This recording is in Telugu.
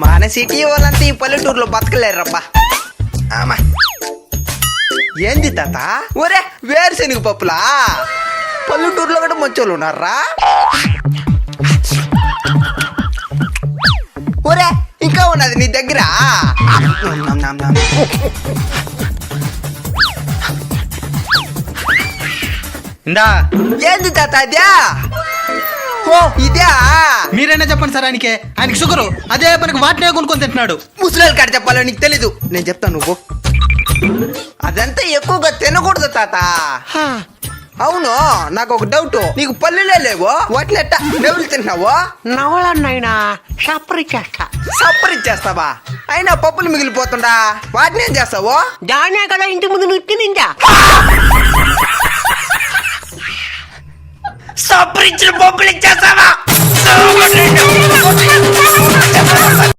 మన సిటీ వాళ్ళంతా ఈ పల్లెటూరులో బతకలేరబ్బా. ఆమా ఏంది తాత? ఒరే వేరుశెనగ పప్పులా? పల్లెటూరులో కూడా మంచోళ్ళు ఉన్నారా? ఒరే ఇంకా ఉన్నది నీ దగ్గర? ఇందా ఏంది తాత అదే? ఓ ఇదే. మీరైనా చెప్పండి సార్, ఆయనకి షుగరు, అదే మనకి వాటినే కొనుక్కొని తింటున్నాడు. ముసలి కాడ చెప్పాలో నీకు తెలీదు, నేను చెప్తాను నువ్వు. అదంతా ఎక్కువగా తినకూడదు తాత. అవును, నాకు ఒక డౌట్, నీకు పల్లెలే లేవు, వాటిని ఎట్టా నెవులు తింటున్నావు? నవలన్నైనా సప్పరిచ్చేస్తా. సప్పరిచ్చేస్తావా? అయినా పప్పులు మిగిలిపోతుండా, వాటిని ఏం చేస్తావు? దానే కదా ఇంటి ముందు నువ్వు తినిందా. సప్పరిచ్చిన పప్పులు ఇచ్చేస్తావా?